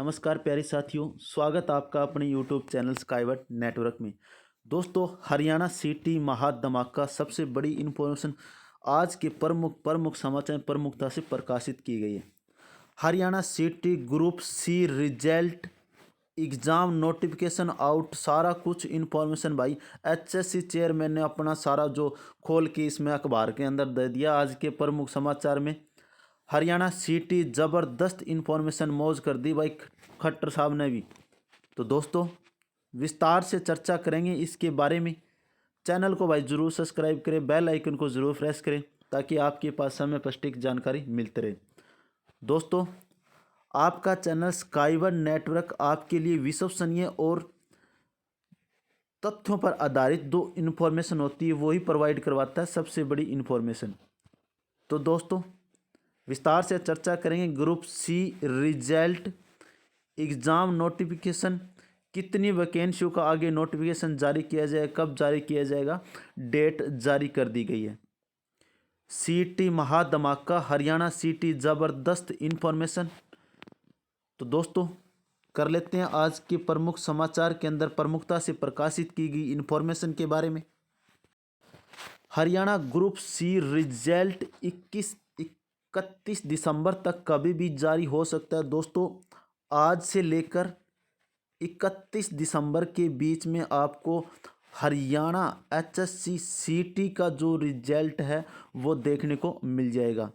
नमस्कार प्यारे साथियों, स्वागत आपका अपने YouTube चैनल स्काईवर्ड नेटवर्क में। दोस्तों, हरियाणा सिटी महाधमाका सबसे बड़ी इन्फॉर्मेशन आज के प्रमुख प्रमुख समाचार प्रमुखता से प्रकाशित की गई है। Haryana city group C result exam notification out, सारा कुछ इन्फॉर्मेशन भाई HSC चेयरमैन ने अपना सारा जो खोल के इसमें अखबार के अंदर दे दिया। आज के प्रमुख समाचार में हरियाणा सिटी ज़बरदस्त इन्फॉर्मेशन मौज कर दी भाई खट्टर साहब ने भी। तो दोस्तों, विस्तार से चर्चा करेंगे इसके बारे में। चैनल को भाई ज़रूर सब्सक्राइब करें, बेल आइकन को ज़रूर प्रेस करें ताकि आपके पास समय पर सटीक जानकारी मिलती रहे। दोस्तों, आपका चैनल स्काईवर्ड नेटवर्क आपके लिए विश्वसनीय और तथ्यों पर आधारित जो इन्फॉर्मेशन होती है वही प्रोवाइड करवाता है, सबसे बड़ी इन्फॉर्मेशन। तो दोस्तों, विस्तार से चर्चा करेंगे। Group C result exam notification, कितनी वैकेंसियों का आगे नोटिफिकेशन जारी किया जाएगा, कब जारी किया जाएगा, डेट जारी कर दी गई है। सीटी महाधमाका, हरियाणा सिटी ज़बरदस्त इन्फॉर्मेशन। तो दोस्तों, कर लेते हैं आज के प्रमुख समाचार के अंदर प्रमुखता से प्रकाशित की गई इन्फॉर्मेशन के बारे में। हरियाणा ग्रुप सी रिजल्ट 31 दिसंबर तक कभी भी जारी हो सकता है। दोस्तों, आज से लेकर 31 दिसंबर के बीच में आपको हरियाणा HSC सिटी का जो रिजल्ट है वो देखने को मिल जाएगा।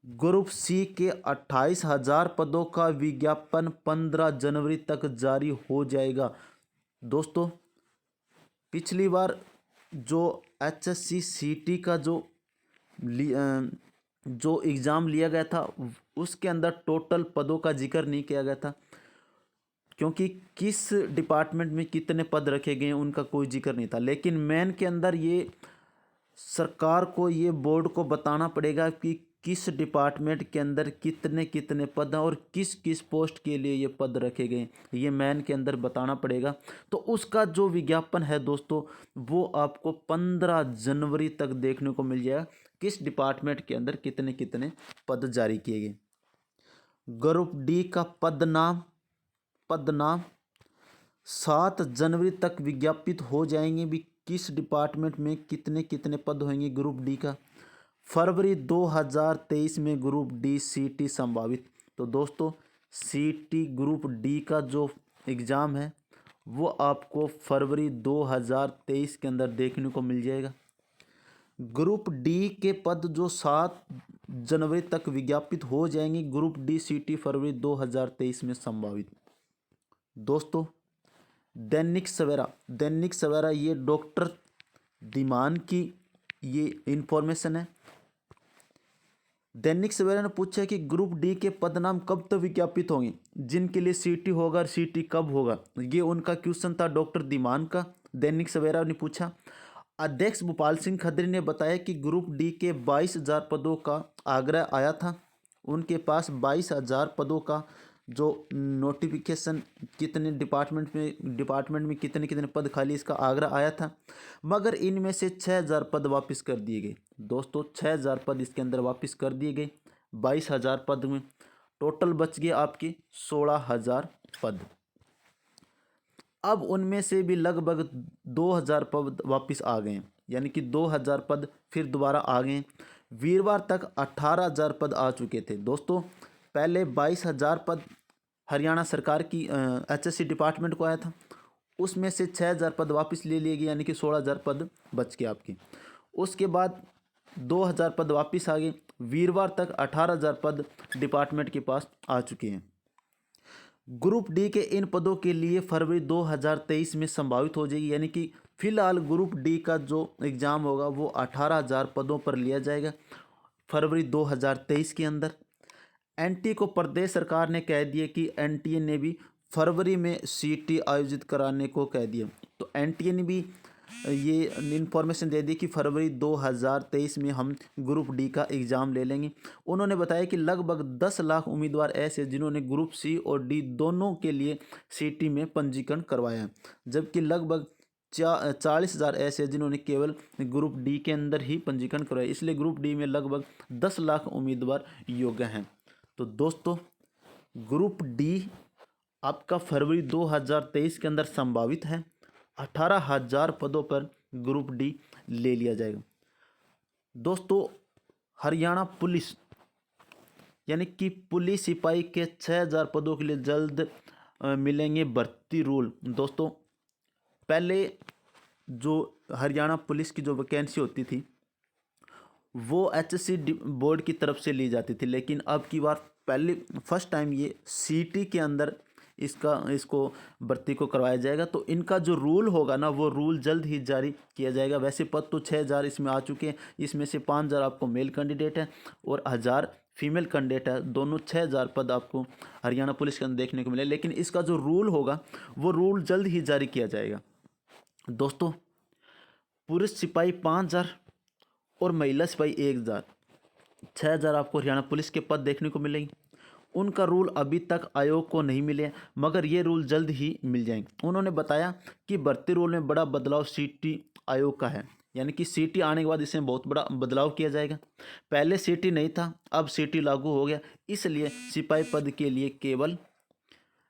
ग्रुप सी के 28,000 पदों का विज्ञापन 15 जनवरी तक जारी हो जाएगा। दोस्तों, पिछली बार जो HSC सिटी का जो एग्ज़ाम लिया गया था उसके अंदर टोटल पदों का जिक्र नहीं किया गया था, क्योंकि किस डिपार्टमेंट में कितने पद रखे गए हैं उनका कोई जिक्र नहीं था। लेकिन मेन के अंदर ये सरकार को, ये बोर्ड को बताना पड़ेगा कि किस डिपार्टमेंट के अंदर कितने कितने पद हैं और किस किस पोस्ट के लिए ये पद रखे गए, ये मेन के अंदर बताना पड़ेगा। तो उसका जो विज्ञापन है दोस्तों, वो आपको 15 जनवरी तक देखने को मिल जाएगा, किस डिपार्टमेंट के अंदर कितने कितने पद जारी किए गए। ग्रुप डी का पद नाम 7 जनवरी तक विज्ञापित हो जाएंगे भी, किस डिपार्टमेंट में कितने कितने पद होंगे ग्रुप डी का। फरवरी 2023 में ग्रुप डी सीटी संभावित। तो दोस्तों, सीटी ग्रुप डी का जो एग्ज़ाम है वो आपको फरवरी 2023 के अंदर देखने को मिल जाएगा। ग्रुप डी के पद जो 7 जनवरी तक विज्ञापित हो जाएंगे, ग्रुप डी सीटी फरवरी 2023 में संभावित। दोस्तों, दैनिक सवेरा ये डॉक्टर धीमान की ये इन्फॉर्मेशन है। दैनिक सवेरा ने पूछा कि ग्रुप डी के पद नाम कब तक विज्ञापित होंगे, जिनके लिए सीटी होगा और सीटी कब होगा, ये उनका क्वेश्चन था डॉक्टर धीमान का। दैनिक सवेरा ने पूछा। अध्यक्ष भूपाल सिंह खत्री ने बताया कि ग्रुप डी के 22,000 पदों का आग्रह आया था। उनके पास 22,000 पदों का जो नोटिफिकेशन, कितने डिपार्टमेंट में कितने कितने पद खाली, इसका आग्रह आया था, मगर इनमें से 6,000 पद वापस कर दिए गए। दोस्तों, 6,000 पद इसके अंदर वापस कर दिए गए। 22,000 पद में टोटल बच गए आपके 16,000 पद। अब उनमें से भी लगभग 2,000 पद वापस आ गए, यानी कि 2,000 पद फिर दोबारा आ गए। वीरवार तक 18,000 पद आ चुके थे। दोस्तों, पहले 22,000 पद हरियाणा सरकार की HSC डिपार्टमेंट को आया था, उसमें से 6,000 पद वापस ले लिए गए, यानी कि 16,000 पद बच गए आपके। उसके बाद 2,000 पद वापस आ गए। वीरवार तक 18,000 पद डिपार्टमेंट के पास आ चुके हैं। ग्रुप डी के इन पदों के लिए फरवरी 2023 में संभावित हो जाएगी, यानी कि फिलहाल ग्रुप डी का जो एग्ज़ाम होगा वो 18,000 पदों पर लिया जाएगा फरवरी 2023 के अंदर। एनटीए को प्रदेश सरकार ने कह दिया कि एनटीए ने भी फरवरी में सीटी आयोजित कराने को कह दिया। तो एनटीए ने भी ये इन्फॉर्मेशन दे दी कि फरवरी 2023 में हम ग्रुप डी का एग्ज़ाम ले लेंगे। उन्होंने बताया कि लगभग 10 लाख उम्मीदवार ऐसे जिन्होंने ग्रुप सी और डी दोनों के लिए सीटी में पंजीकरण करवाया है, जबकि लगभग 40,000 ऐसे जिन्होंने केवल ग्रुप डी के अंदर ही पंजीकरण करवाया। इसलिए ग्रुप डी में लगभग 10 लाख उम्मीदवार योग्य हैं। तो दोस्तों, ग्रुप डी आपका फरवरी 2023 के अंदर संभावित है। 18,000 पदों पर ग्रुप डी ले लिया जाएगा। दोस्तों, हरियाणा पुलिस यानी कि पुलिस सिपाही के 6,000 पदों के लिए जल्द मिलेंगे भर्ती रूल। दोस्तों, पहले जो हरियाणा पुलिस की जो वैकेंसी होती थी वो एचएससी बोर्ड की तरफ से ली जाती थी, लेकिन अब की बार पहले फर्स्ट टाइम ये सीटी के अंदर इसको भर्ती को करवाया जाएगा। तो इनका जो रूल होगा ना, वो रूल जल्द ही जारी किया जाएगा। वैसे पद तो 6,000 इसमें आ चुके हैं, इसमें से 5,000 आपको मेल कैंडिडेट है और 1,000 फीमेल कैंडिडेट है। दोनों 6,000 पद आपको हरियाणा पुलिस के अंदर देखने को मिले, लेकिन इसका जो रूल होगा वो रूल जल्द ही जारी किया जाएगा। दोस्तों, पुरुष सिपाही 5,000 और महिला सिपाही 1,000, 6,000 आपको हरियाणा पुलिस के पद देखने को मिलेंगे। उनका रूल अभी तक आयोग को नहीं मिले, मगर ये रूल जल्द ही मिल जाएंगे। उन्होंने बताया कि भर्ती रूल में बड़ा बदलाव सीटी आयोग का है, यानी कि सीटी आने के बाद इसमें बहुत बड़ा बदलाव किया जाएगा। पहले सीटी नहीं था, अब सीटी लागू हो गया, इसलिए सिपाही पद के लिए केवल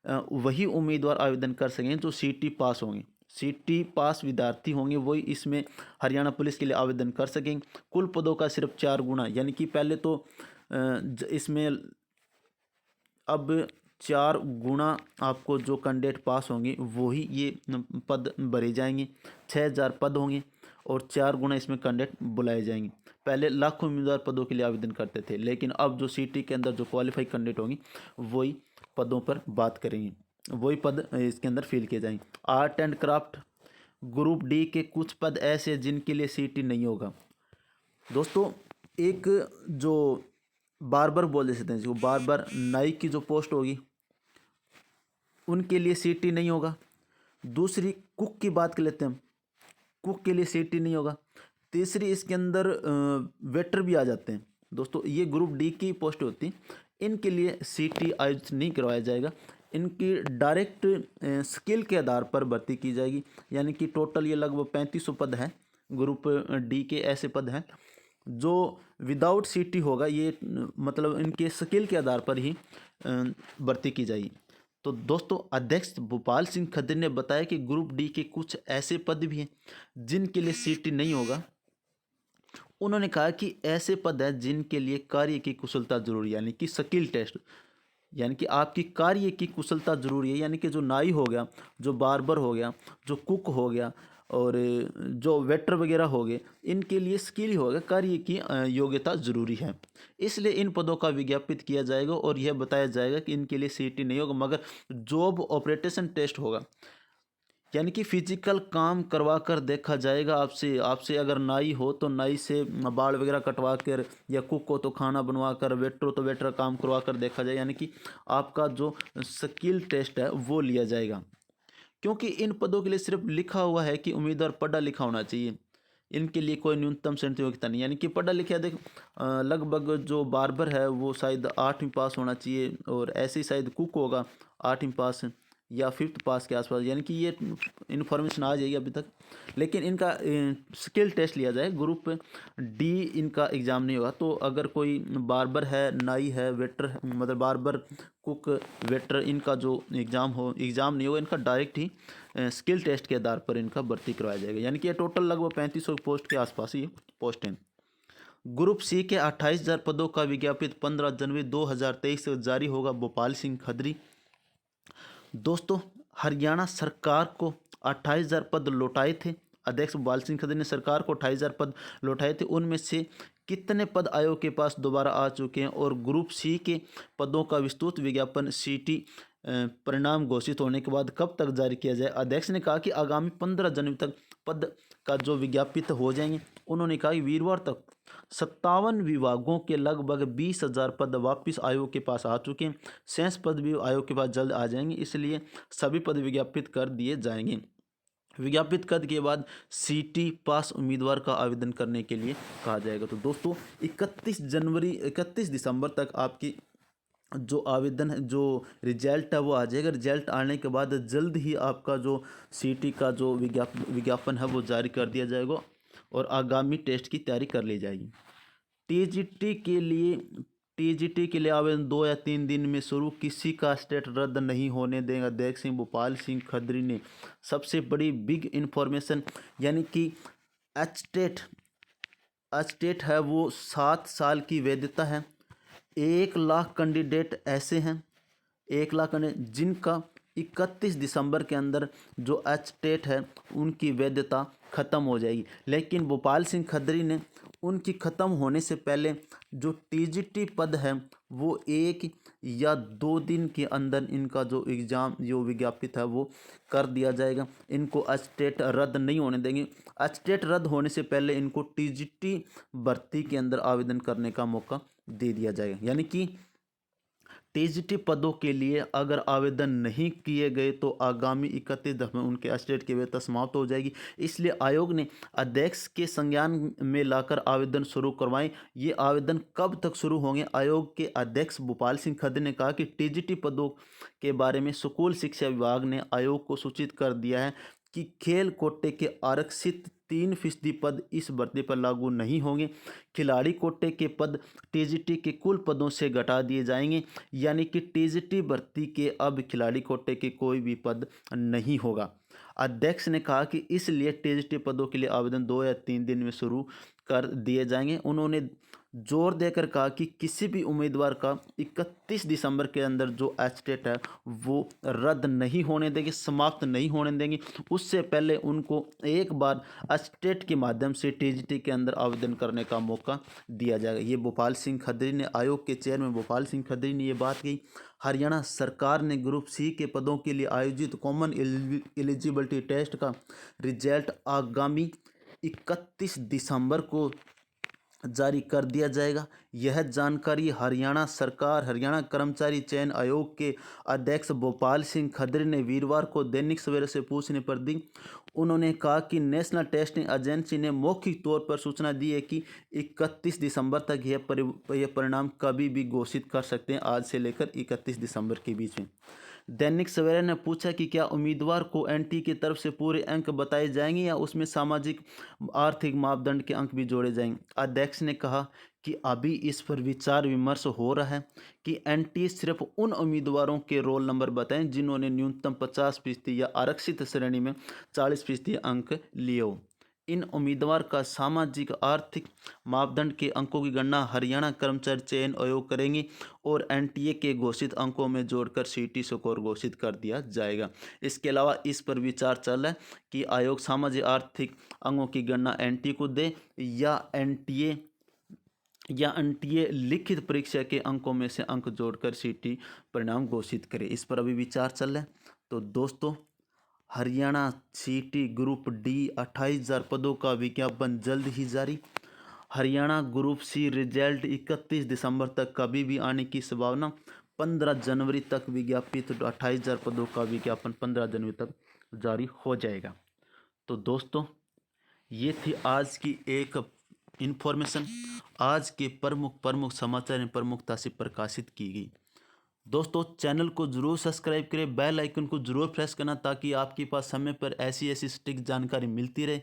वही उम्मीदवार आवेदन कर सकेंगे जो सीटी पास होंगे। सीटी पास विद्यार्थी होंगे वही इसमें हरियाणा पुलिस के लिए आवेदन कर सकेंगे। कुल पदों का सिर्फ 4 गुना, यानी कि पहले तो इसमें अब 4 गुना आपको जो कैंडिडेट पास होंगे वही ये पद भरे जाएंगे। 6,000 पद होंगे और 4 गुना इसमें कैंडिडेट बुलाए जाएंगे। पहले लाखों उम्मीदवार पदों के लिए आवेदन करते थे, लेकिन अब जो सीटी के अंदर जो क्वालिफाई कैंडिडेट होंगे वही पदों पर बात करेंगे, वही पद इसके अंदर फिल किए जाएंगे। Art and craft group D के कुछ पद ऐसे हैं जिनके लिए सीटी नहीं होगा। दोस्तों, एक जो बार्बर बोल सकते हैं, जो बार्बर नाई की जो पोस्ट होगी उनके लिए सीटी नहीं होगा। दूसरी, कुक की बात कर लेते हैं हम, कुक के लिए सीटी नहीं होगा। तीसरी, इसके अंदर वेटर भी आ जाते हैं। दोस्तों, ये ग्रुप डी की पोस्ट होती, इनके लिए सीटी आयोजित नहीं करवाया जाएगा। इनकी डायरेक्ट स्किल के आधार पर भर्ती की जाएगी, यानी कि टोटल ये लगभग 3500 पद हैं। ग्रुप डी के ऐसे पद हैं जो विदाउट सीटी होगा, ये मतलब इनके स्किल के आधार पर ही भर्ती की जाएगी। तो दोस्तों, अध्यक्ष भूपाल सिंह खत्री ने बताया कि ग्रुप डी के कुछ ऐसे पद भी हैं जिनके लिए सीटी नहीं होगा। उन्होंने कहा कि ऐसे पद हैं जिनके लिए कार्य की कुशलता जरूरी है, यानी कि स्किल टेस्ट, यानी कि आपकी कार्य की कुशलता जरूरी है। यानी कि जो नाई हो गया, जो बार्बर हो गया, जो कुक हो गया और जो वेटर वगैरह हो गए, इनके लिए स्किल होगा, कार्य की योग्यता जरूरी है। इसलिए इन पदों का विज्ञापित किया जाएगा और यह बताया जाएगा कि इनके लिए सीटी नहीं होगा, मगर जॉब ऑपरेटेशन टेस्ट होगा, यानी कि फिजिकल काम करवा कर देखा जाएगा। आपसे अगर नाई हो तो नाई से बाल वगैरह कटवा कर, या कुक हो तो खाना बनवा कर, वेटर हो तो वेटर काम करवा कर देखा जाए, यानी कि आपका जो स्किल टेस्ट है वो लिया जाएगा। क्योंकि इन पदों के लिए सिर्फ लिखा हुआ है कि उम्मीदवार पढ़ा लिखा होना चाहिए, इनके लिए कोई न्यूनतम शर्त योग्यता नहीं, यानी कि पढ़ा लिखा देख लगभग जो बार्बर है वो शायद 8वीं पास होना चाहिए, और ऐसे ही शायद कुक होगा 8वीं पास या 5th पास के आसपास, यानी कि ये इन्फॉर्मेशन आ जाएगी अभी तक। लेकिन इनका स्किल टेस्ट लिया जाए। ग्रुप डी इनका एग्ज़ाम नहीं होगा। तो अगर कोई बार्बर है, नाई है, वेटर, मतलब बार्बर, कुक, वेटर, इनका जो एग्ज़ाम नहीं होगा, इनका डायरेक्ट ही स्किल टेस्ट के आधार पर इनका भर्ती करवाया जाएगा। यानी कि ये टोटल लगभग 3500 पोस्ट के आसपास ही पोस्ट हैं। ग्रुप सी के 28,000 पदों का विज्ञापित 15 जनवरी 2023 से जारी होगा। भोपाल सिंह खत्री। दोस्तों, हरियाणा सरकार को 28,000 पद लौटाए थे। अध्यक्ष भोपाल सिंह खत्री ने सरकार को 28,000 पद लौटाए थे। उनमें से कितने पद आयोग के पास दोबारा आ चुके हैं, और ग्रुप सी के पदों का विस्तृत विज्ञापन सीटी परिणाम घोषित होने के बाद कब तक जारी किया जाए। अध्यक्ष ने कहा कि आगामी 15 जनवरी तक पद का जो विज्ञापित हो जाएंगे। उन्होंने कहा कि वीरवार तक 57 विभागों के लगभग 20,000 पद वापस आयोग के पास आ चुके हैं। शेष पद भी आयोग के पास जल्द आ जाएंगे, इसलिए सभी पद विज्ञापित कर दिए जाएंगे। विज्ञापित कर के बाद सीटी पास उम्मीदवार का आवेदन करने के लिए कहा जाएगा। तो दोस्तों, 31 दिसंबर तक आपकी जो आवेदन है, जो रिजल्ट है वो आ जाएगा। रिजल्ट आने के बाद जल्द ही आपका जो सीटी का जो विज्ञापन है वो जारी कर दिया जाएगा और आगामी टेस्ट की तैयारी कर ली जाएगी। टीजीटी के लिए टीजीटी के लिए आवेदन 2 या 3 दिन में शुरू, किसी का स्टेट रद्द नहीं होने देगा। अध्यक्ष सिंह भोपाल सिंह खत्री ने सबसे बड़ी बिग इन्फॉर्मेशन, यानी कि स्टेट है वो 7 साल की वैधता है। 1 लाख कैंडिडेट ऐसे हैं, 1 लाख कैंडिडेट जिनका 31 दिसंबर के अंदर जो स्टेट है उनकी वैधता ख़त्म हो जाएगी। लेकिन भोपाल सिंह खत्री ने उनकी ख़त्म होने से पहले जो टीजीटी पद है वो 1 या 2 दिन के अंदर इनका जो एग्ज़ाम जो विज्ञापित है वो कर दिया जाएगा। इनको स्टेट रद्द नहीं होने देंगे। स्टेट रद्द होने से पहले इनको टीजीटी भर्ती के अंदर आवेदन करने का मौका दे दिया जाएगा। यानी कि टीजीटी पदों के लिए अगर आवेदन नहीं किए गए तो आगामी 31 दिसंबर उनके स्टेट की वैधता समाप्त हो जाएगी। इसलिए आयोग ने अध्यक्ष के संज्ञान में लाकर आवेदन शुरू करवाएं। ये आवेदन कब तक शुरू होंगे? आयोग के अध्यक्ष भोपाल सिंह खत्री ने कहा कि टीजीटी पदों के बारे में स्कूल शिक्षा विभाग ने आयोग को सूचित कर दिया है कि खेल कोटे के आरक्षित 3% पद इस भर्ती पर लागू नहीं होंगे। खिलाड़ी कोटे के पद टीजीटी के कुल पदों से घटा दिए जाएंगे, यानी कि टीजीटी भर्ती के अब खिलाड़ी कोटे के कोई भी पद नहीं होगा। अध्यक्ष ने कहा कि इसलिए टीजीटी पदों के लिए आवेदन 2 या 3 दिन में शुरू कर दिए जाएंगे। उन्होंने जोर देकर कहा कि किसी भी उम्मीदवार का 31 दिसंबर के अंदर जो स्टेट है वो रद्द नहीं होने देंगे, समाप्त नहीं होने देंगे। उससे पहले उनको एक बार स्टेट के माध्यम से टीजीटी के अंदर आवेदन करने का मौका दिया जाएगा। ये भोपाल सिंह खत्री ने, आयोग के चेयरमैन भोपाल सिंह खत्री ने ये बात कही। हरियाणा सरकार ने ग्रुप सी के पदों के लिए आयोजित कॉमन एलिजिबिलिटी टेस्ट का रिजल्ट आगामी 31 दिसंबर को जारी कर दिया जाएगा। यह जानकारी हरियाणा सरकार, हरियाणा कर्मचारी चयन आयोग के अध्यक्ष भोपाल सिंह खत्री ने वीरवार को दैनिक सवेरा से पूछने पर दी। उन्होंने कहा कि नेशनल टेस्टिंग एजेंसी ने मौखिक तौर पर सूचना दी है कि 31 दिसंबर तक यह परिणाम कभी भी घोषित कर सकते हैं, आज से लेकर 31 दिसंबर के बीच में। दैनिक सवेरा ने पूछा कि क्या उम्मीदवार को एनटी की तरफ से पूरे अंक बताए जाएंगे या उसमें सामाजिक आर्थिक मापदंड के अंक भी जोड़े जाएंगे। अध्यक्ष ने कहा कि अभी इस पर विचार विमर्श हो रहा है कि एनटी सिर्फ उन उम्मीदवारों के रोल नंबर बताएं जिन्होंने न्यूनतम 50% या आरक्षित श्रेणी में 40% अंक लिए हो। इन उम्मीदवार का सामाजिक आर्थिक मापदंड के अंकों की गणना हरियाणा कर्मचारी चयन आयोग करेंगे और एनटीए के घोषित अंकों में जोड़कर सीटी स्कोर घोषित कर दिया जाएगा। इसके अलावा इस पर विचार चल रहा है कि आयोग सामाजिक आर्थिक अंकों की गणना एनटीए को दे या एनटीए लिखित परीक्षा के अंकों में से अंक जोड़कर सीटी परिणाम घोषित करे। इस पर अभी विचार चल रहा है। तो दोस्तों, हरियाणा सीटी ग्रुप डी 28,000 पदों का विज्ञापन जल्द ही जारी। हरियाणा ग्रुप सी रिजल्ट 31 दिसंबर तक कभी भी आने की संभावना। 15 जनवरी तक विज्ञापित 28,000 पदों का विज्ञापन 15 जनवरी तक जारी हो जाएगा। तो दोस्तों, ये थी आज की एक इन्फॉर्मेशन, आज के प्रमुख समाचार प्रमुखता से प्रकाशित की गई। दोस्तों, चैनल को जरूर सब्सक्राइब करें, बेल आइकन को जरूर प्रेस करना ताकि आपके पास समय पर ऐसी सटीक जानकारी मिलती रहे।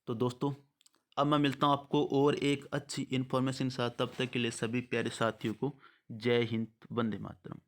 तो दोस्तों, अब मैं मिलता हूँ आपको और एक अच्छी इन्फॉर्मेशन के साथ। तब तक के लिए सभी प्यारे साथियों को जय हिंद, वंदे मातरम।